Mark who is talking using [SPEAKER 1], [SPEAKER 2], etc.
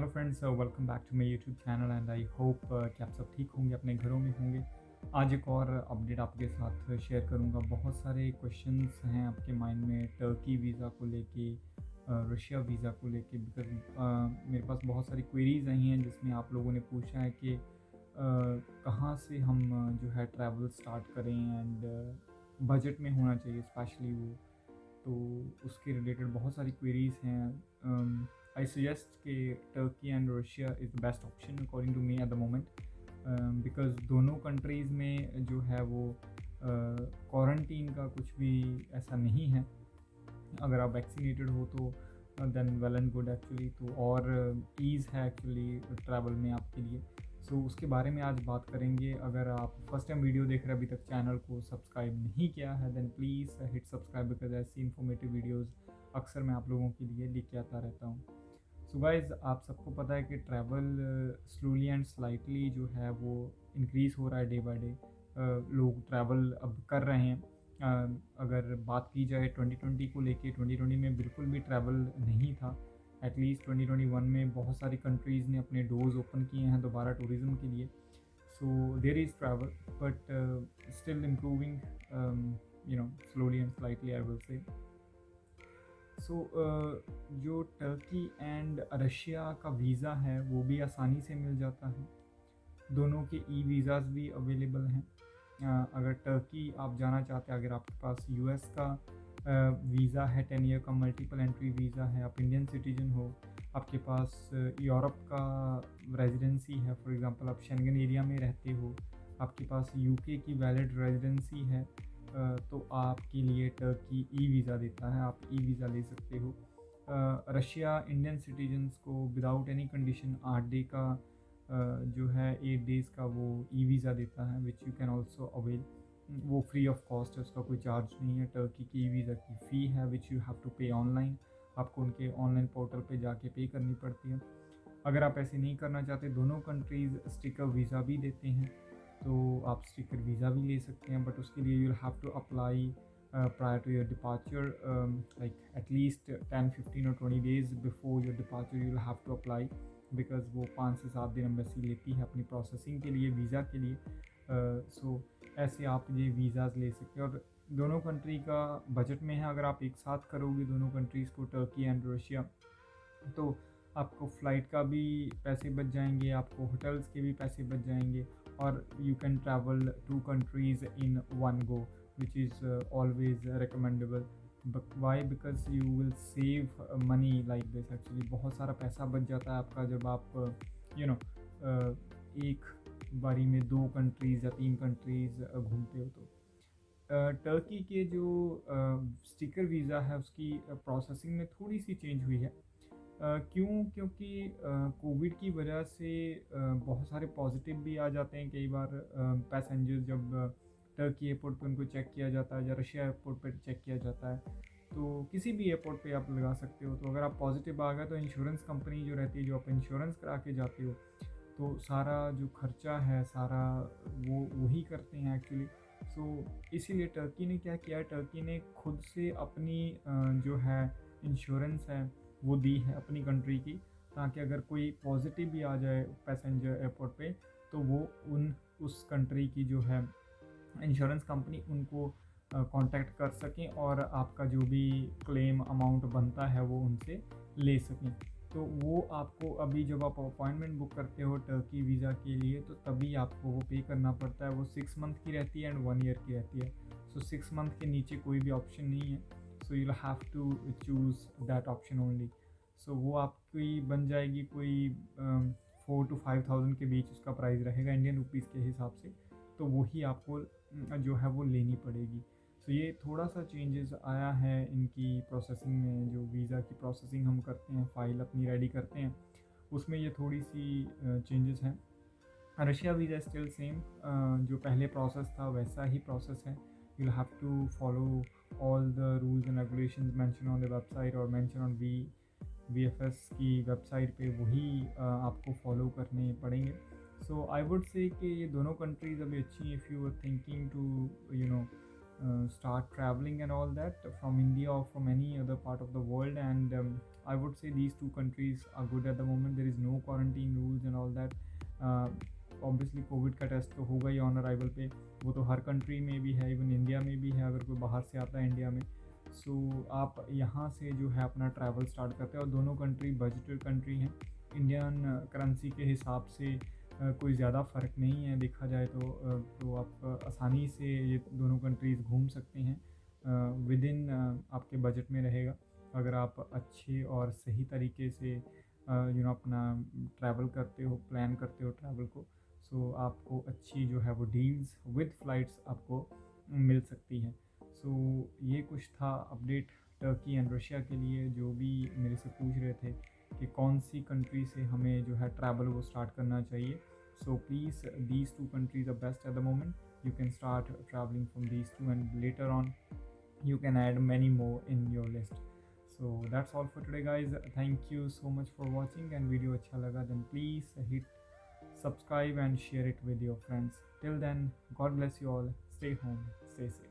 [SPEAKER 1] Friends, welcome back to my YouTube channel and I hope कि आप सब ठीक होंगे, अपने घरों में होंगे। आज एक और अपडेट आपके साथ शेयर करूंगा। बहुत सारे क्वेश्चंस हैं आपके माइंड में टर्की वीज़ा को लेके, रशिया वीज़ा को लेके, बिकॉज मेरे पास बहुत सारी क्वेरीज आई हैं जिसमें आप लोगों ने पूछा है कि कहाँ से हम जो है ट्रैवल स्टार्ट करें एंड बजट में होना चाहिए स्पेशली वो। तो उसके रिलेटेड बहुत सारी क्वेरीज हैं। आई सजेस्ट कि Turkey and Russia is the best option according to me at the moment, because दोनों कंट्रीज़ में जो है वो क्वारंटीन का कुछ भी ऐसा नहीं है। अगर आप वैक्सीनेटेड हो तो then well and good actually, तो और ईज़ है एक्चुअली ट्रैवल में आपके लिए। सो उसके बारे में आज बात करेंगे। अगर आप फर्स्ट टाइम वीडियो देख रहे हैं, अभी तक चैनल को सब्सक्राइब नहीं किया है, then please hit subscribe, because ऐसी इन्फॉर्मेटिव वीडियोज़ अक्सर मैं आप लोगों के लिए लेके आता रहता हूँ। सो गाइज, आप सबको पता है कि ट्रैवल स्लोली एंड स्लाइटली जो है वो इंक्रीज़ हो रहा है डे बाय डे। लोग ट्रैवल अब कर रहे हैं। अगर बात की जाए 2020 को लेके, 2020 में बिल्कुल भी ट्रैवल नहीं था। एटलीस्ट 2021 में बहुत सारी कंट्रीज़ ने अपने डोर्स ओपन किए हैं दोबारा टूरिज़्म के लिए। So there is travel but still improving, slowly and slightly I will say. So जो टर्की एंड रशिया का वीज़ा है वो भी आसानी से मिल जाता है। दोनों के ई वीज़ाज़ भी अवेलेबल हैं। अगर टर्की आप जाना चाहते हैं, अगर आपके पास यूएस का वीज़ा है, 10 ईयर का मल्टीपल एंट्री वीज़ा है, आप इंडियन सिटीजन हो, आपके पास यूरोप का रेजिडेंसी है, फॉर एग्जांपल आप शेंगन एरिया में रहते हो, आपके पास यूके की वैलिड रेजिडेंसी है, तो आपके लिए टर्की ई वीज़ा देता है, आप ई वीज़ा ले सकते हो। रशिया इंडियन सिटीजन्स को विदाउट एनी कंडीशन 8 डे का जो है 8 डेज़ का वो ई वीज़ा देता है, which you can also avail. वो फ्री ऑफ कॉस्ट है, उसका कोई चार्ज नहीं है। टर्की की ई वीज़ा की फ़ी है विच यू हैव टू पे ऑनलाइन। आपको उनके ऑनलाइन पोर्टल पे जाके पे करनी पड़ती है। अगर आप ऐसे नहीं करना चाहते, दोनों कंट्रीज़ स्टिकर वीज़ा भी देते हैं, तो आप स्टिकर वीज़ा भी ले सकते हैं, बट उसके लिए you have to apply prior to your departure, like at least 10 15 or 20 days before your departure you'll have to apply, because वो 5 से 7 दिन एम्बेसी लेती है अपनी प्रोसेसिंग के लिए, वीज़ा के लिए। सो ऐसे आप ये वीज़ाज़ ले सकते हैं, और दोनों कंट्री का बजट में है। अगर आप एक साथ करोगे दोनों कंट्रीज़ को, टर्की एंड रशिया, तो आपको फ़्लाइट का भी पैसे बच जाएंगे, आपको होटल्स के भी पैसे बच जाएंगे, और you can travel 2 countries in one go, which is always recommendable. Why? Because you will save money like this. Actually बहुत सारा पैसा बच जाता है आपका जब आप यू नो एक बारी में 2 कंट्रीज़ या 3 कंट्रीज़ घूमते हो। तो टर्की के जो स्टिकर वीज़ा है उसकी प्रोसेसिंग में थोड़ी सी चेंज हुई है। क्यों? क्योंकि कोविड की वजह से बहुत सारे पॉजिटिव भी आ जाते हैं कई बार। पैसेंजर्स जब टर्की एयरपोर्ट पे उनको चेक किया जाता है या रशिया एयरपोर्ट पे चेक किया जाता है, तो किसी भी एयरपोर्ट पे आप लगा सकते हो। तो अगर आप पॉजिटिव आ गए तो इंश्योरेंस कंपनी जो रहती है, जो आप इंश्योरेंस करा के जाते हो, तो सारा जो खर्चा है सारा वो वही करते हैं एक्चुअली। सो इसीलिए टर्की ने क्या किया, टर्की ने खुद से अपनी जो है इंश्योरेंस है वो दी है अपनी कंट्री की, ताकि अगर कोई पॉजिटिव भी आ जाए पैसेंजर एयरपोर्ट पे, तो वो उस कंट्री की जो है इंश्योरेंस कंपनी उनको कांटेक्ट कर सकें और आपका जो भी क्लेम अमाउंट बनता है वो उनसे ले सकें। तो वो आपको अभी जब आप अपॉइंटमेंट बुक करते हो टर्की वीज़ा के लिए, तो तभी आपको वो पे करना पड़ता है। वो 6 मंथ की रहती है एंड 1 ईयर की रहती है। सो 6 मंथ के नीचे कोई भी ऑप्शन नहीं है। So you have to choose that option only. So वो आपकी बन जाएगी कोई 4 to 5 thousand के बीच उसका प्राइस रहेगा इंडियन रुपीज़ के हिसाब से। तो वही आपको जो है वो लेनी पड़ेगी। सो ये थोड़ा सा चेंजेस आया है इनकी प्रोसेसिंग में। जो वीज़ा की प्रोसेसिंग हम करते हैं, फ़ाइल अपनी रेडी करते हैं, उसमें ये थोड़ी सी चेंजेस हैं। रशिया वीज़ा स्टिल सेम, जो पहले प्रोसेस था वैसा ही प्रोसेस है। You have to follow all the rules and regulations mention on the website और मेंशन ऑन VFS की वेबसाइट पे, वही आपको फॉलो करने पड़ेंगे। सो आई वुड से कि ये दोनों कंट्रीज़ अभी अच्छी हैं if you are thinking to start traveling and all that from India or from any other part of the world, and I would say these two countries are good at the moment. There is no quarantine rules and all that. Obviously Covid का test तो होगा ही on arrival पे, वो तो हर country में भी है, even India में भी है अगर कोई बाहर से आता है इंडिया में। सो आप यहाँ से जो है अपना ट्रैवल स्टार्ट करते हैं, और दोनों कंट्री बजटेड कंट्री हैं। इंडियन करेंसी के हिसाब से कोई ज़्यादा फ़र्क नहीं है देखा जाए तो आप आसानी से ये दोनों कंट्रीज़ घूम सकते हैं, विद इन आपके बजट में रहेगा अगर आप अच्छे और सही तरीके से अपना ट्रैवल करते हो, प्लान करते हो ट्रैवल को। सो आपको अच्छी जो है वो डील्स विद फ़्लाइट्स आपको मिल सकती हैं। सो ये कुछ था अपडेट टर्की एंड रशिया के लिए, जो भी मेरे से पूछ रहे थे कि कौन सी कंट्री से हमें जो है ट्रैवल वो स्टार्ट करना चाहिए। So please these two countries are best at the moment. You can start traveling from these two, and later on you can add many more in your list. So that's all for today guys. Thank you so much for watching, and video अच्छा लगा then please hit subscribe and share it with your friends. Till then, God bless you all. Stay home, stay safe.